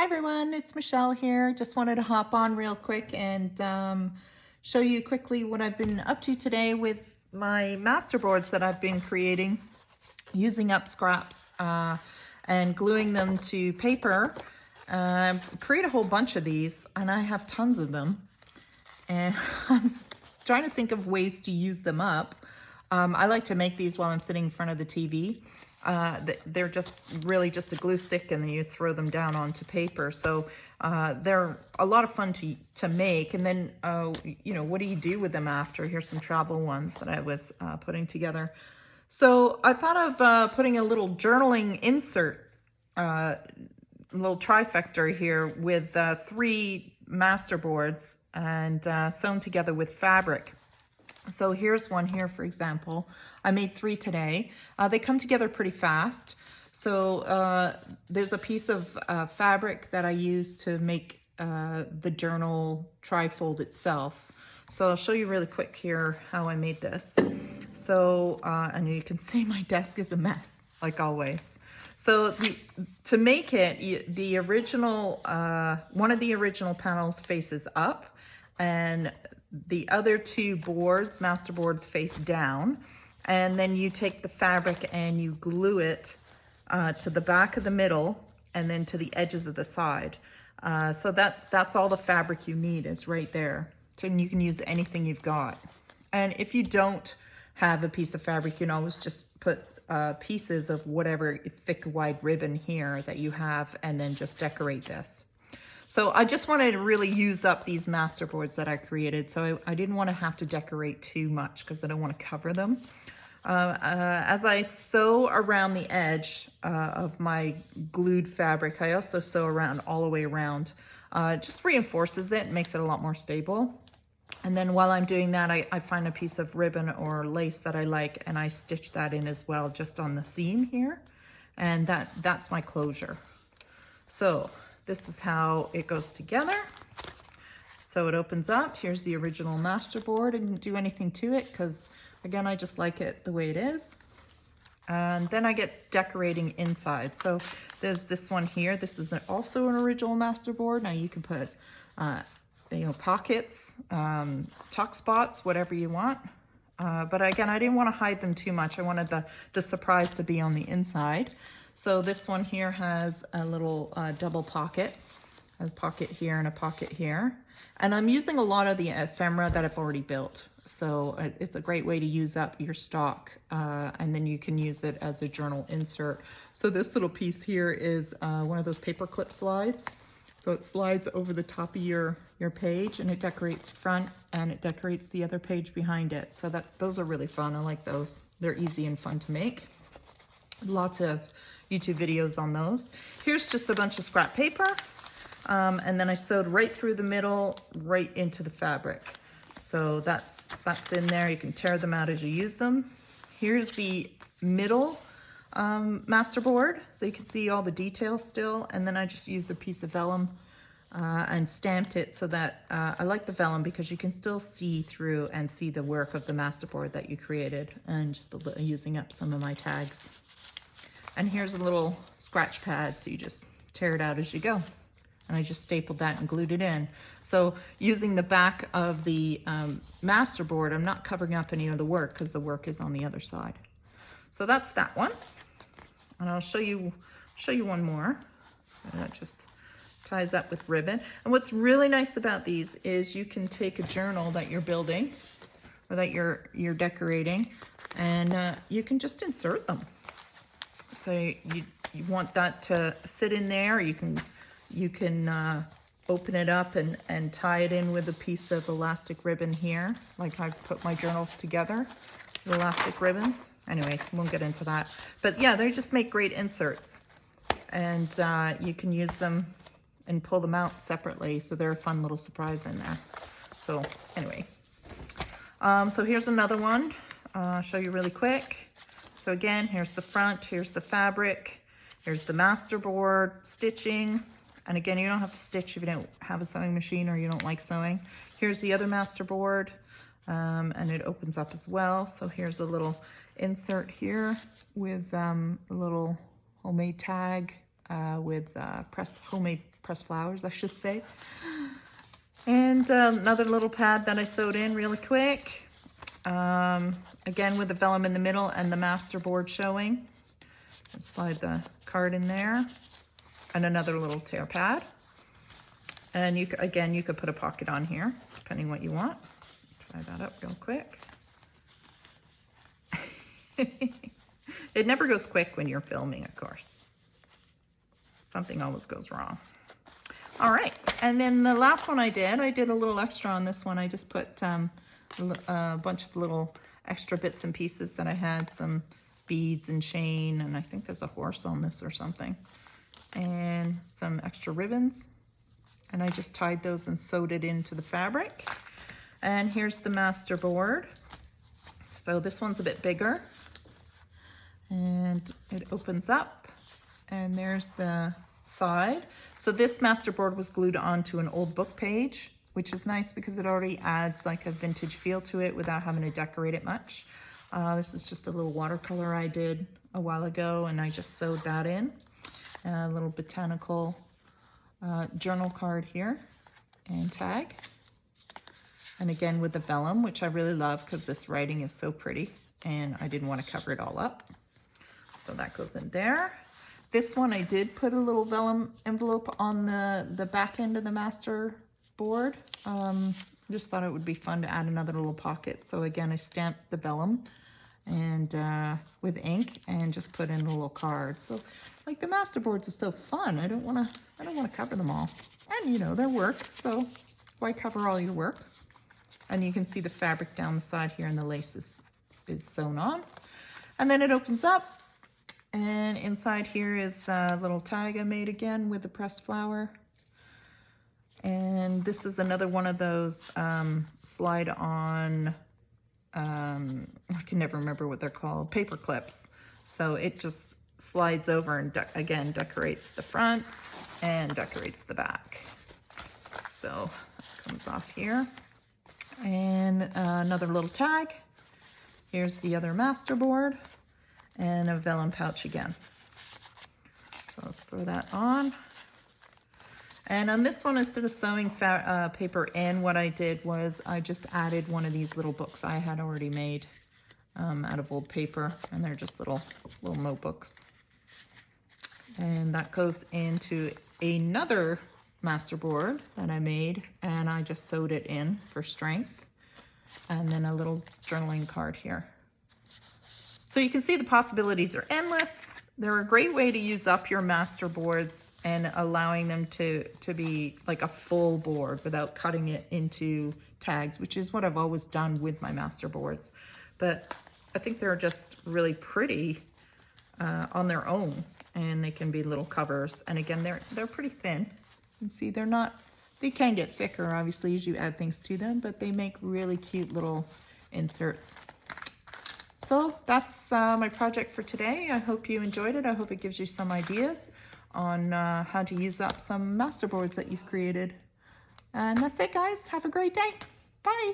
Hi everyone, it's Michelle here. Just wanted to hop on real quick and show you quickly what I've been up to today with my masterboards that I've been creating using up scraps and gluing them to paper. Create a whole bunch of these and I have tons of them and I'm trying to think of ways to use them up. I like to make these while I'm sitting in front of the TV. They're just really just a glue stick and then you throw them down onto paper. So they're a lot of fun to make. And then, you know, what do you do with them after? Here's some travel ones that I was putting together. So I thought of putting a little journaling insert, little trifecta here with 3 masterboards and sewn together with fabric. So here's one here, for example. I made 3 today. They come together pretty fast. So there's a piece of fabric that I use to make the journal trifold itself. So I'll show you really quick here how I made this. So, and you can see my desk is a mess, like always. So to make it, the original, one of the original panels faces up, and the other 2 boards, master boards, face down. And then you take the fabric and you glue it to the back of the middle and then to the edges of the side. So that's all the fabric you need is right there. So you can use anything you've got. And if you don't have a piece of fabric, you can always just put pieces of whatever thick, wide ribbon here that you have and then just decorate this. So I just wanted to really use up these masterboards that I created. So I didn't want to have to decorate too much because I don't want to cover them. As I sew around the edge of my glued fabric, I also sew around all the way around. It just reinforces it and makes it a lot more stable. And then while I'm doing that, I find a piece of ribbon or lace that I like and I stitch that in as well, just on the seam here. And that's my closure. So this is how it goes together. So it opens up. Here's the original masterboard. I didn't do anything to it because, again, I just like it the way it is. And then I get decorating inside. So there's this one here. This is also an original masterboard. Now you can put, you know, pockets, tuck spots, whatever you want. But again, I didn't want to hide them too much. I wanted the surprise to be on the inside. So this one here has a little double pocket, a pocket here and a pocket here. And I'm using a lot of the ephemera that I've already built. So it's a great way to use up your stock and then you can use it as a journal insert. So this little piece here is one of those paper clip slides. So it slides over the top of your page and it decorates front and it decorates the other page behind it. So those are really fun. I like those. They're easy and fun to make. Lots of YouTube videos on those. Here's just a bunch of scrap paper. And then I sewed right through the middle, right into the fabric. So that's in there. You can tear them out as you use them. Here's the middle masterboard. So you can see all the details still. And then I just used a piece of vellum and stamped it so that I like the vellum because you can still see through and see the work of the masterboard that you created, and just using up some of my tags. And here's a little scratch pad, so you just tear it out as you go. And I just stapled that and glued it in. So using the back of the masterboard, I'm not covering up any of the work because the work is on the other side. So that's that one. And I'll show you one more. So that just ties up with ribbon. And what's really nice about these is you can take a journal that you're building or that you're decorating, and you can just insert them. So you want that to sit in there. You can open it up and tie it in with a piece of elastic ribbon here, like I've put my journals together, the elastic ribbons. Anyways, won't get into that. But yeah, they just make great inserts. And you can use them and pull them out separately, so they're a fun little surprise in there. So anyway, so here's another one. I'll show you really quick. So again, here's the front, here's the fabric, here's the masterboard, stitching. And again, you don't have to stitch if you don't have a sewing machine or you don't like sewing. Here's the other masterboard, and it opens up as well. So here's a little insert here with a little homemade tag with homemade pressed flowers, I should say. And another little pad that I sewed in really quick. Again with the vellum in the middle and the masterboard showing. And slide the card in there. And another little tear pad. And you could put a pocket on here, depending what you want. Try that up real quick. It never goes quick when you're filming, of course. Something always goes wrong. All right, and then the last one I did a little extra on this one. I just put a bunch of little extra bits and pieces that I had, some beads and chain, and I think there's a horse on this or something, and some extra ribbons. And I just tied those and sewed it into the fabric. And here's the master board. So this one's a bit bigger. And it opens up. And there's the side. So this master board was glued onto an old book page, which is nice because it already adds like a vintage feel to it without having to decorate it much. This is just a little watercolor I did a while ago, and I just sewed that in. A little botanical journal card here and tag. And again with the vellum, which I really love because this writing is so pretty and I didn't want to cover it all up. So that goes in there. This one I did put a little vellum envelope on the back end of the master board. Just thought it would be fun to add another little pocket. So again, I stamped the vellum and with ink and just put in a little card. So like the master boards are so fun. I don't want to cover them all. And you know, they're work, so why cover all your work? And you can see the fabric down the side here and the lace is sewn on. And then it opens up. And inside here is a little tag I made again with the pressed flower. And this is another one of those slide on, I can never remember what they're called, paper clips. So it just slides over and again decorates the front and decorates the back. So that comes off here. And another little tag. Here's the other master board. And a vellum pouch again. So let's throw that on. And on this one, instead of sewing paper in, what I did was I just added one of these little books I had already made out of old paper. And they're just little notebooks. And that goes into another master board that I made. And I just sewed it in for strength. And then a little journaling card here. So you can see the possibilities are endless. They're a great way to use up your master boards and allowing them to be like a full board without cutting it into tags, which is what I've always done with my master boards. But I think they're just really pretty on their own, and they can be little covers. And again, they're pretty thin. You can see they can get thicker obviously as you add things to them, but they make really cute little inserts. So that's my project for today. I hope you enjoyed it. I hope it gives you some ideas on how to use up some master boards that you've created. And that's it, guys. Have a great day. Bye.